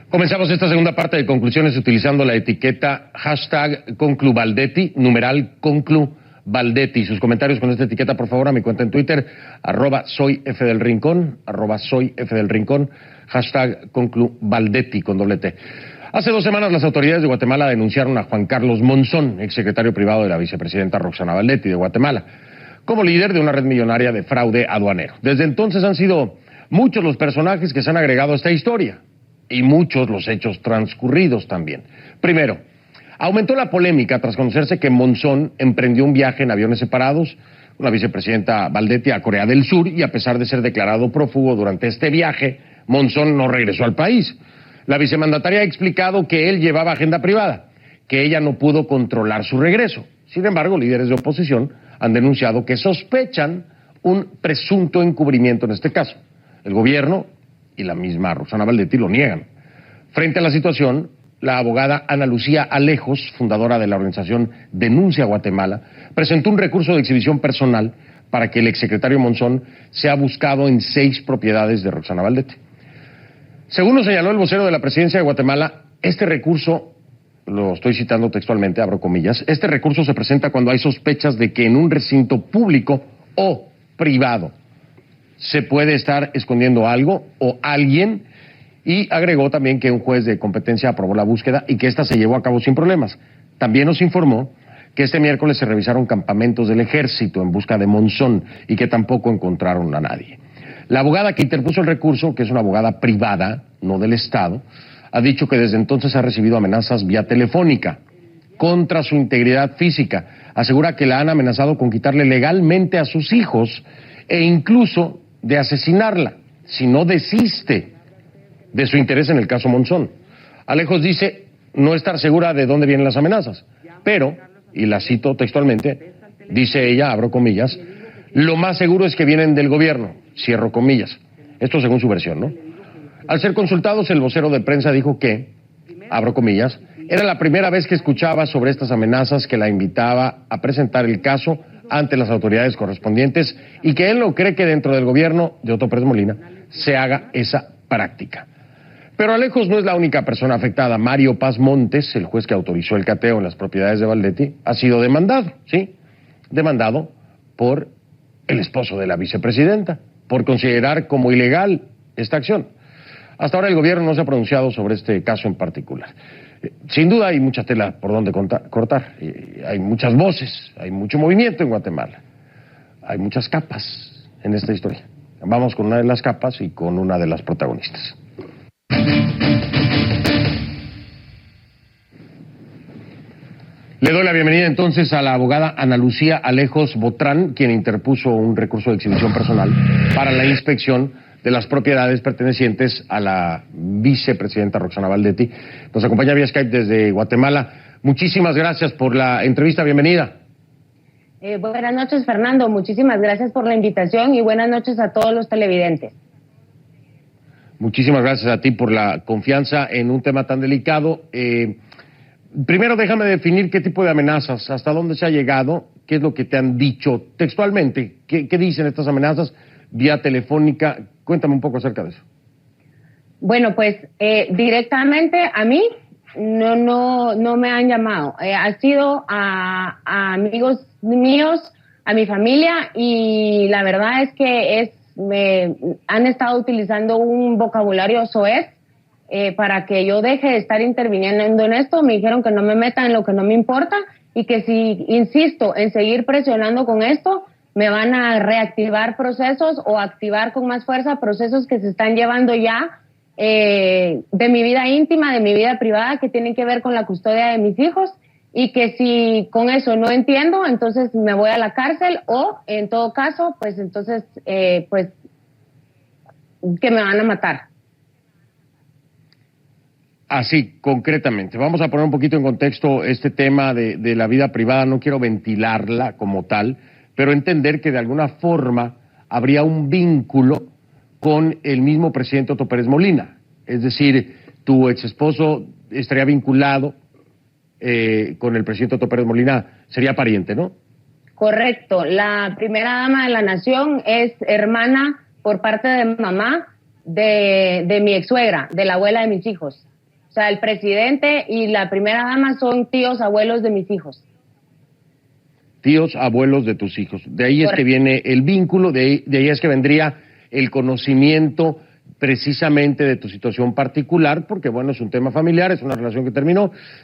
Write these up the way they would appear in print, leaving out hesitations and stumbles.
Comenzamos esta segunda parte de conclusiones utilizando la etiqueta #ConcluValdetti, numeral ConcluValdetti. Sus comentarios con esta etiqueta, por favor, a mi cuenta en Twitter, @soyfdelrincón, @soyfdelrincón, #ConcluValdetti con doble T. Hace 2 semanas las autoridades de Guatemala denunciaron a Juan Carlos Monzón, exsecretario privado de la vicepresidenta Roxana Valdetti de Guatemala, como líder de una red millonaria de fraude aduanero. Desde entonces han sido muchos los personajes que se han agregado a esta historia y muchos los hechos transcurridos también. Primero, aumentó la polémica tras conocerse que Monzón emprendió un viaje en aviones separados con la vicepresidenta Valdetti a Corea del Sur y a pesar de ser declarado prófugo durante este viaje, Monzón no regresó al país. La vicemandataria ha explicado que él llevaba agenda privada, que ella no pudo controlar su regreso. Sin embargo, líderes de oposición han denunciado que sospechan un presunto encubrimiento en este caso. El gobierno y la misma Roxana Valdetti lo niegan. Frente a la situación, la abogada Ana Lucía Alejos, fundadora de la organización Denuncia Guatemala, presentó un recurso de exhibición personal para que el exsecretario Monzón sea buscado en 6 propiedades de Roxana Valdetti. Según lo señaló el vocero de la presidencia de Guatemala, este recurso, lo estoy citando textualmente, abro comillas, este recurso se presenta cuando hay sospechas de que en un recinto público o privado se puede estar escondiendo algo o alguien, y agregó también que un juez de competencia aprobó la búsqueda y que ésta se llevó a cabo sin problemas. También nos informó que este miércoles se revisaron campamentos del ejército en busca de Monzón y que tampoco encontraron a nadie. La abogada que interpuso el recurso, que es una abogada privada, no del Estado, ha dicho que desde entonces ha recibido amenazas vía telefónica contra su integridad física. Asegura que la han amenazado con quitarle legalmente a sus hijos e incluso de asesinarla si no desiste de su interés en el caso Monzón. Alejos dice no estar segura de dónde vienen las amenazas, pero, y la cito textualmente, dice ella, abro comillas, lo más seguro es que vienen del gobierno, cierro comillas. Esto según su versión, ¿no? Al ser consultados, el vocero de prensa dijo que, abro comillas, era la primera vez que escuchaba sobre estas amenazas que la invitaba a presentar el caso ante las autoridades correspondientes y que él no cree que dentro del gobierno de Otto Pérez Molina se haga esa práctica. Pero Alejos no es la única persona afectada. Mario Paz Montes, el juez que autorizó el cateo en las propiedades de Valdetti, ha sido demandado, ¿sí? Demandado por el esposo de la vicepresidenta, por considerar como ilegal esta acción. Hasta ahora el gobierno no se ha pronunciado sobre este caso en particular. Sin duda hay mucha tela por donde cortar, hay muchas voces, hay mucho movimiento en Guatemala, hay muchas capas en esta historia. Vamos con una de las capas y con una de las protagonistas. Le doy la bienvenida entonces a la abogada Ana Lucía Alejos Botrán, quien interpuso un recurso de exhibición personal para la inspección de las propiedades pertenecientes a la vicepresidenta Roxana Valdetti. Nos acompaña vía Skype desde Guatemala. Muchísimas gracias por la entrevista, bienvenida. Buenas noches, Fernando, muchísimas gracias por la invitación y buenas noches a todos los televidentes. Muchísimas gracias a ti por la confianza en un tema tan delicado. Primero déjame definir qué tipo de amenazas, hasta dónde se ha llegado, qué es lo que te han dicho textualmente, qué dicen estas amenazas vía telefónica. Cuéntame un poco acerca de eso. Bueno, pues directamente a mí no me han llamado. Ha sido a amigos míos, a mi familia, y la verdad es que han estado utilizando un vocabulario soez para que yo deje de estar interviniendo en esto. Me dijeron que no me meta en lo que no me importa y que si insisto en seguir presionando con esto, me van a reactivar procesos o activar con más fuerza procesos que se están llevando ya de mi vida íntima, de mi vida privada, que tienen que ver con la custodia de mis hijos, y que si con eso no entiendo, entonces me voy a la cárcel o, en todo caso, pues entonces, pues, que me van a matar. Así, concretamente, vamos a poner un poquito en contexto este tema de la vida privada. No quiero ventilarla como tal, pero entender que de alguna forma habría un vínculo con el mismo presidente Otto Pérez Molina. Es decir, tu ex esposo estaría vinculado con el presidente Otto Pérez Molina, sería pariente, ¿no? Correcto. La primera dama de la nación es hermana por parte de mamá de mi ex suegra, de la abuela de mis hijos. sea, el presidente y la primera dama son tíos, abuelos de mis hijos. Tíos, abuelos de tus hijos. De ahí es que viene el vínculo, de ahí es que vendría el conocimiento precisamente de tu situación particular, porque bueno, es un tema familiar, es una relación que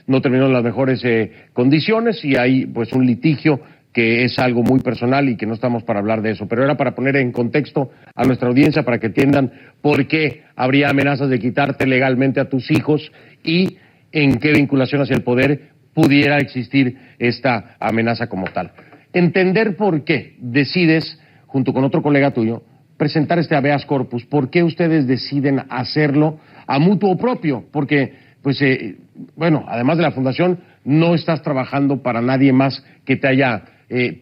no terminó en las mejores condiciones y hay pues un litigio que es algo muy personal y que no estamos para hablar de eso, pero era para poner en contexto a nuestra audiencia para que entiendan por qué habría amenazas de quitarte legalmente a tus hijos y en qué vinculación hacia el poder pudiera existir esta amenaza como tal. Entender por qué decides, junto con otro colega tuyo, presentar este habeas corpus. ¿Por qué ustedes deciden hacerlo a mutuo propio? Porque, pues, bueno, además de la fundación, no estás trabajando para nadie más que te haya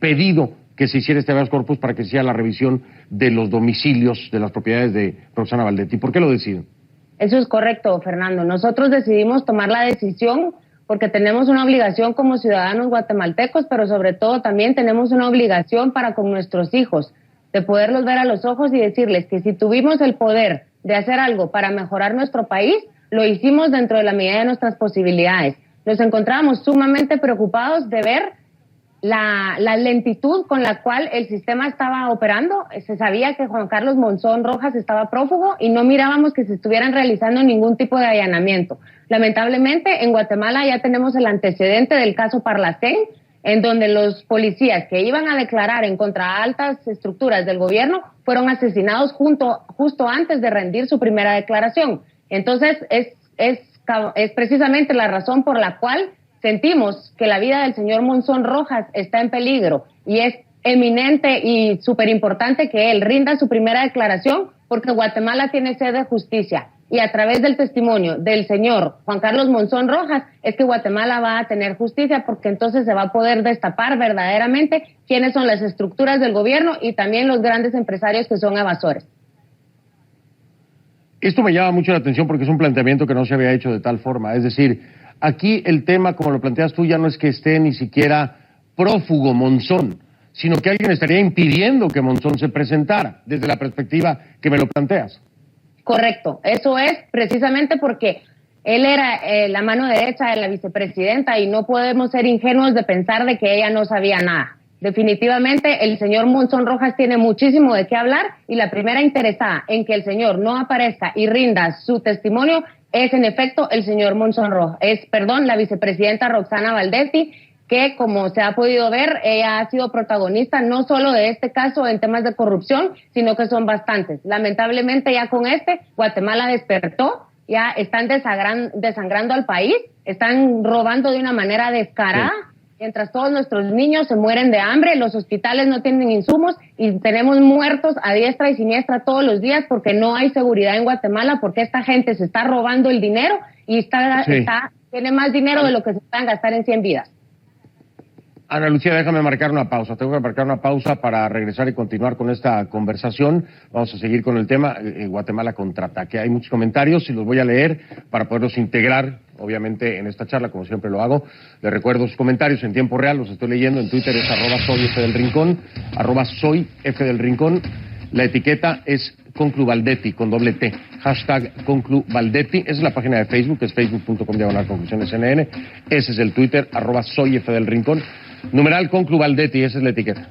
pedido que se hiciera este habeas corpus para que se hiciera la revisión de los domicilios de las propiedades de Roxana Valdetti. ¿Por qué lo deciden? Eso es correcto, Fernando. Nosotros decidimos tomar la decisión porque tenemos una obligación como ciudadanos guatemaltecos, pero sobre todo también tenemos una obligación para con nuestros hijos, de poderlos ver a los ojos y decirles que si tuvimos el poder de hacer algo para mejorar nuestro país, lo hicimos dentro de la medida de nuestras posibilidades. Nos encontrábamos sumamente preocupados de ver la lentitud con la cual el sistema estaba operando. Se sabía que Juan Carlos Monzón Rojas estaba prófugo y no mirábamos que se estuvieran realizando ningún tipo de allanamiento. Lamentablemente, en Guatemala ya tenemos el antecedente del caso Parlacén, en donde los policías que iban a declarar en contra de altas estructuras del gobierno fueron asesinados justo antes de rendir su primera declaración. Entonces, es precisamente la razón por la cual sentimos que la vida del señor Monzón Rojas está en peligro y es eminente y súper importante que él rinda su primera declaración porque Guatemala tiene sed de justicia y a través del testimonio del señor Juan Carlos Monzón Rojas es que Guatemala va a tener justicia porque entonces se va a poder destapar verdaderamente quiénes son las estructuras del gobierno y también los grandes empresarios que son evasores. Esto me llama mucho la atención porque es un planteamiento que no se había hecho de tal forma, es decir, aquí el tema, como lo planteas tú, ya no es que esté ni siquiera prófugo Monzón, sino que alguien estaría impidiendo que Monzón se presentara, desde la perspectiva que me lo planteas. Correcto, eso es precisamente porque él era la mano derecha de la vicepresidenta y no podemos ser ingenuos de pensar de que ella no sabía nada. Definitivamente el señor Monzón Rojas tiene muchísimo de qué hablar y la primera interesada en que el señor no aparezca y rinda su testimonio es en efecto el señor Monzón Rojas, la vicepresidenta Roxana Valdetti, que como se ha podido ver, ella ha sido protagonista no solo de este caso en temas de corrupción, sino que son bastantes. Lamentablemente ya con Guatemala despertó, ya están desangrando al país, están robando de una manera descarada, mientras todos nuestros niños se mueren de hambre, los hospitales no tienen insumos y tenemos muertos a diestra y siniestra todos los días porque no hay seguridad en Guatemala, porque esta gente se está robando el dinero y tiene más dinero de lo que se puedan gastar en 100 vidas. Ana Lucía, déjame marcar una pausa. Tengo que marcar una pausa para regresar y continuar con esta conversación. Vamos a seguir con el tema Guatemala contraataque. Hay muchos comentarios y los voy a leer para poderlos integrar, obviamente, en esta charla, como siempre lo hago. Les recuerdo sus comentarios en tiempo real, los estoy leyendo. En Twitter es @soyfdelrincón, @soyfdelrincón. La etiqueta es Concluvaldetti, con doble T. #Concluvaldetti. Esa es la página de Facebook, es facebook.com/conclusionesnn. Ese es el Twitter, @soyfdelrincón. Numeral Concluvaldetti, esa es la etiqueta.